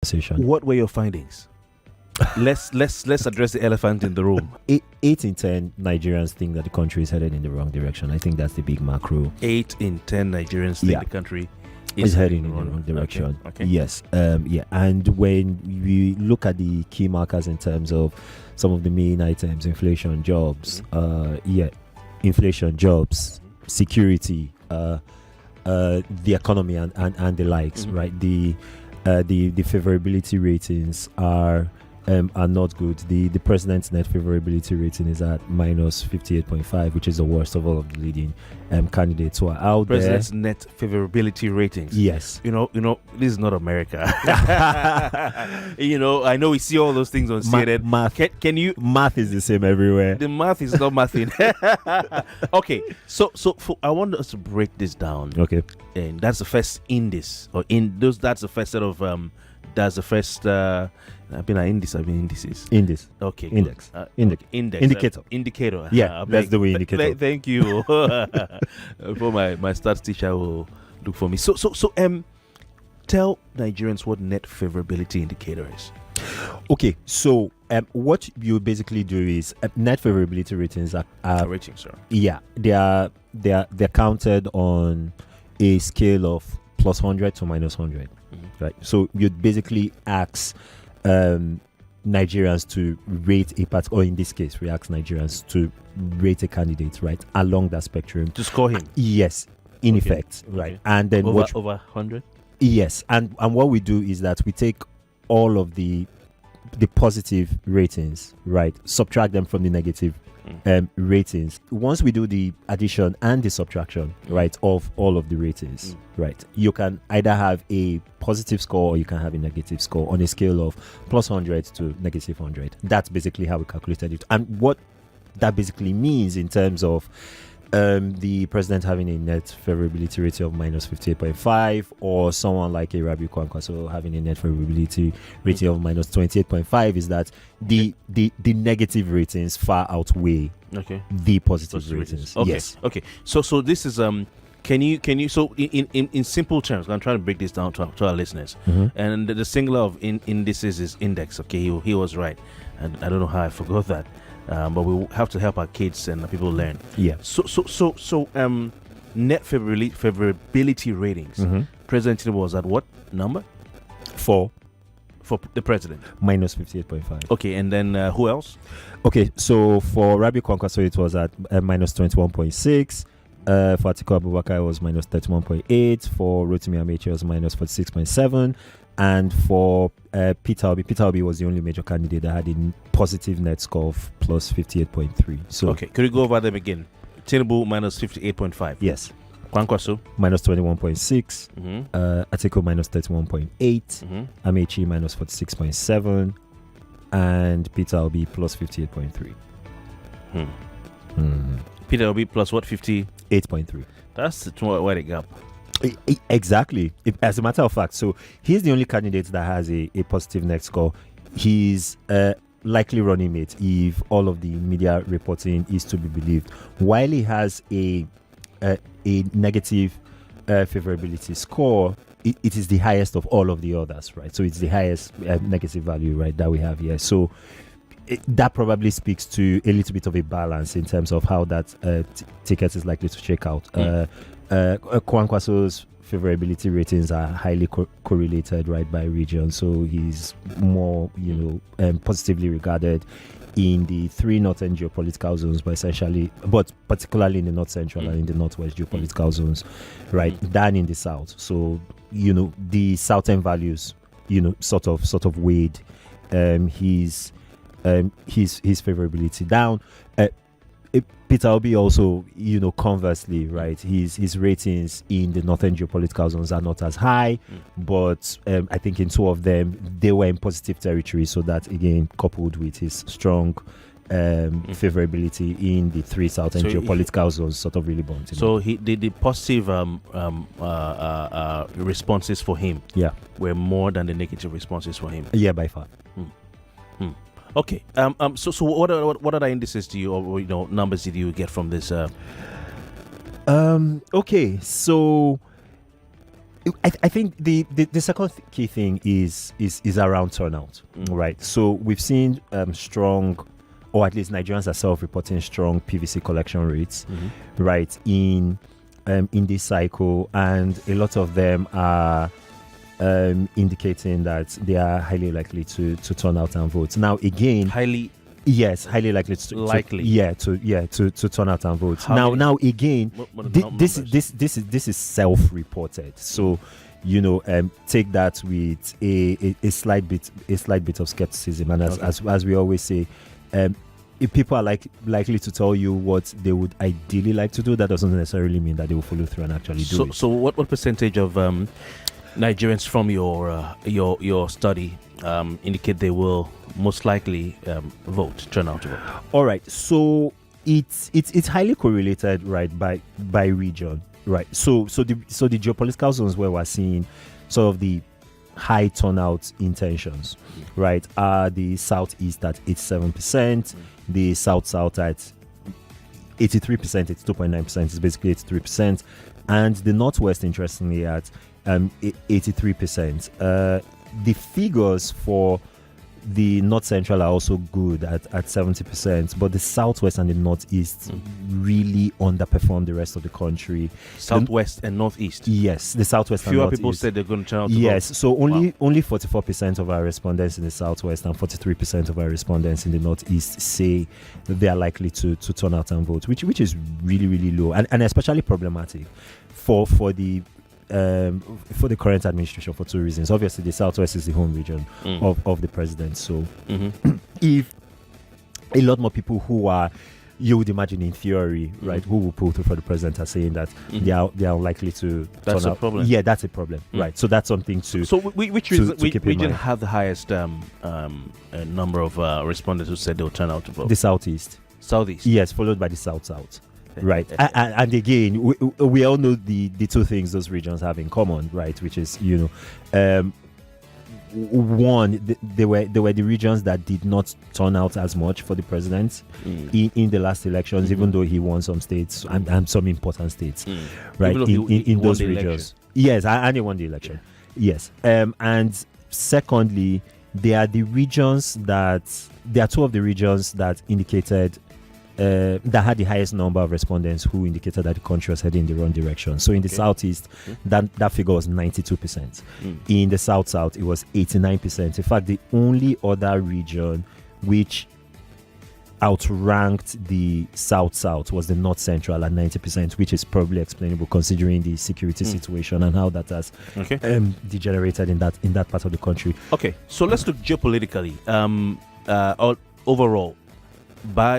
conversation. What were your findings? let's address the elephant in the room. 8 in 10 Nigerians think that the country is headed in the wrong direction. I think that's the big macro. 8 in 10 Nigerians think the country is heading in the wrong direction. Okay. Yes. And when we look at the key markers in terms of some of the main items, inflation, jobs, inflation, jobs, security, the economy, and the likes, right? The favorability ratings are not good. The president's net favorability rating is at minus 58.5, which is the worst of all of the leading candidates who are out there. President's net favorability ratings. Yes. You know, this is not America. I know we see all those things on CNN. Math. Can you? Math is the same everywhere. The math is not mathing. Okay, so I want us to break this down. Okay. And that's the first indices. That's the first set of that's the first I've been indices. Index. Okay. Index. Index. Indicator. Yeah, that's the way indicator. Thank you. For my stats teacher will look for me. So tell Nigerians what net favorability indicator is. Okay, so what you basically do is net favorability ratings are ratings, sir. Yeah, they're counted on a scale of plus 100 to minus 100, right? So you'd basically ask Nigerians to rate a part, or in this case, we ask Nigerians to rate a candidate, right, along that spectrum to score him. Yes, in effect, right, okay. And then over 100. Yes, and what we do is that we take all of the positive ratings, right, subtract them from the negative ratings. Once we do the addition and the subtraction, right, of all of the ratings, right, you can either have a positive score or you can have a negative score on a scale of plus 100 to negative 100. That's basically how we calculated it. And what that basically means in terms of the president having a net favorability rating of minus 58.5, or someone like a Rabiu Kwankwaso having a net favorability rating of minus 28.5, is that the negative ratings far outweigh the positive ratings. Okay. Yes. Okay. So this is can you so in simple terms, I'm trying to break this down to our listeners. And the singular of indices is index. Okay, he was right, and I don't know how I forgot that. But we have to help our kids and people learn. Yeah. So net favorability ratings. President Tinubu was at what number? 4 for the president. Minus 58.5. Okay, and then who else? Okay, so for Rabiu Kwankwaso it was at minus 21.6. For Atiku Abubakar it was minus 31.8. For Rotimi Amechi it was minus 46.7. And for Peter Obi was the only major candidate that had a positive net score of plus 58.3. So okay, could you go over them again? Tinubu minus 58.5. Yes. Kwankwaso minus 21.6. Atiku minus 31.8. Amechi minus 46.7. And Peter Obi plus 58.3. Peter Obi plus what? 58.3. That's the wide gap. Exactly. As a matter of fact, so he's the only candidate that has a positive net score. He's likely running mate if all of the media reporting is to be believed. While he has a negative favorability score, it is the highest of all of the others, right? So it's the highest negative value, right, that we have here. So that probably speaks to a little bit of a balance in terms of how that ticket is likely to shake out. Kwankwaso's favorability ratings are highly correlated, right, by region, so he's more positively regarded in the 3 northern geopolitical zones, but particularly in the north central and in the northwest geopolitical zones, right, than in the south. So the southern values sort of weighed his favorability down. Peter Obi also, conversely, right, his ratings in the northern geopolitical zones are not as high, but I think in 2 of them they were in positive territory. So that again, coupled with his strong favorability in the 3 southern geopolitical zones, sort of really bounced him. So the positive responses for him, were more than the negative responses for him. Yeah, by far. Okay. So what other indices do you, or numbers did you get from this? Okay. So I think the second key thing is around turnout, right? So we've seen strong, or at least Nigerians are self-reporting strong PVC collection rates, right, in this cycle, and a lot of them are indicating that they are highly likely to turn out and vote. Now again, highly likely to turn out and vote. Now again, this is self-reported, so take that with a slight bit of skepticism, and as we always say, if people are likely to tell you what they would ideally like to do, that doesn't necessarily mean that they will follow through and actually do it. So what percentage of Nigerians from your study indicate they will most likely turn out to vote? All right, so it's highly correlated, right, by region, right? So the geopolitical zones where we're seeing sort of the high turnout intentions, right, are the southeast at 87%, the south at 83%, it's 2.9%, it's basically 83%, and the northwest, interestingly, at 83%. The figures for the north central are also good at 70%, but the southwest and the northeast really underperform the rest of the country. Southwest and northeast. Yes, the southwest and northeast. Fewer people said they're going to turn out to Yes, vote. so only 44% of our respondents in the southwest and 43% of our respondents in the northeast say that they are likely to turn out and vote, which is really, really low, and especially problematic for the current administration for two reasons. Obviously, the southwest is the home region of the president. So, if a lot more people who are, you would imagine in theory, right, who will pull through for the president are saying that they are unlikely to. That's turn a out. problem. Yeah, that's a problem, right? So that's something to. So which region have the highest number of respondents who said they'll turn out to vote? The southeast. Southeast. Yes, followed by the south. Right, and again, we all know the two things those regions have in common, right? Which is, one, they were the regions that did not turn out as much for the president in the last elections, even though he won some states and some important states, right? In those regions, yes, and he won the election, yes. And secondly, there are two of the regions that indicated. That had the highest number of respondents who indicated that the country was heading in the wrong direction. So in the southeast, that figure was 92%. In the south, it was 89%. In fact, the only other region which outranked the south was the north central at 90%, which is probably explainable considering the security situation and how that has degenerated in that part of the country. Okay, so let's look geopolitically. Overall,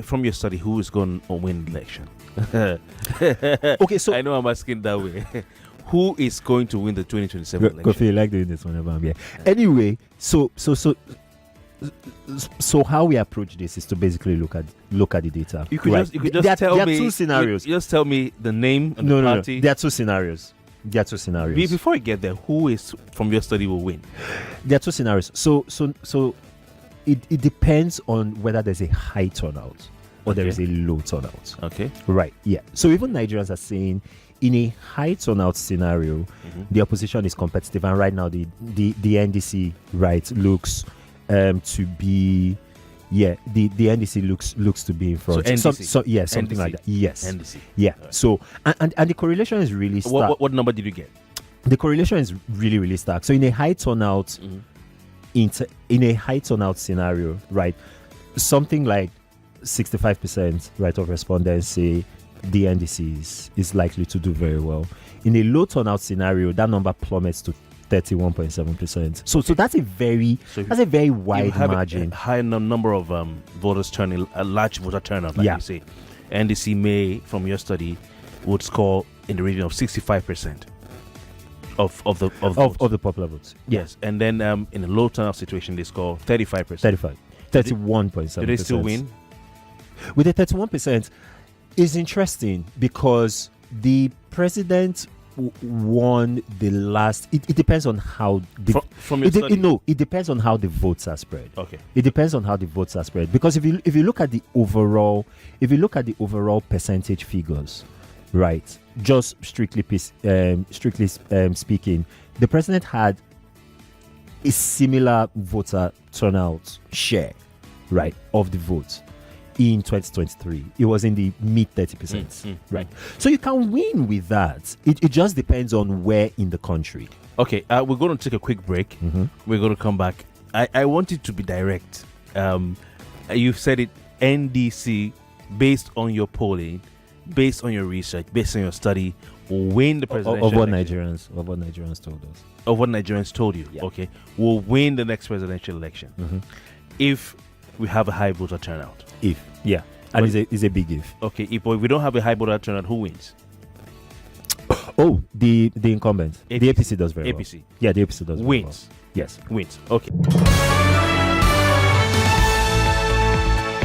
from your study, who is going to win the election? Okay, so I know I'm asking that way. Who is going to win the 2027 election? Kofi, you like doing this whenever I'm here. Anyway, so how we approach this is to basically look at the data. You could just tell me. There are two scenarios. You just tell me the name and the party. No. There are two scenarios. Before you get there, who is from your study will win? There are two scenarios. So it depends on whether there's a high turnout or there is a low turnout. Okay. Right. Yeah. So even Nigerians are saying in a high turnout scenario, the opposition is competitive, and right now the NDC looks to be. Yeah, the NDC looks to be in front. So NDC. Something NDC. like that. Yes. NDC. Yeah. Right. So and the correlation is really stark. What number did you get? The correlation is really, really stark. So in a high turnout. In a high turnout scenario, right, something like 65%, right, of respondents say the NDC is likely to do very well. In a low turnout scenario, that number plummets to 31.7%. So that's a very wide margin. A high number of voters turning, a large voter turnout, like you say. NDC may, from your study, would score in the region of 65%. Of the popular votes. Yes. And then in a low turnout situation, they score 35%. 31.7%. Do they still win? With the 31%, it's interesting because the president won the last. It depends on how from your study? It depends on how the votes are spread. Okay. It depends on how the votes are spread, because if you look at the overall percentage figures, right? Just strictly speaking, the president had a similar voter turnout share, right, of the vote in 2023. It was in the mid 30%, right? So you can win with that. It just depends on where in the country. Okay, we're going to take a quick break. We're going to come back. I want it to be direct. You've said it, NDC, based on your polling, based on your research, based on your study, will win the presidential of what election. Nigerians told us. Of what Nigerians told you, Yeah. okay, will win the next presidential election if we have a high voter turnout. And it's a big if. Okay, if we don't have a high voter turnout, who wins? Oh, the incumbent. The APC does very APC. well. Yeah, the APC does very Wins. well. Yes. Wins. Okay.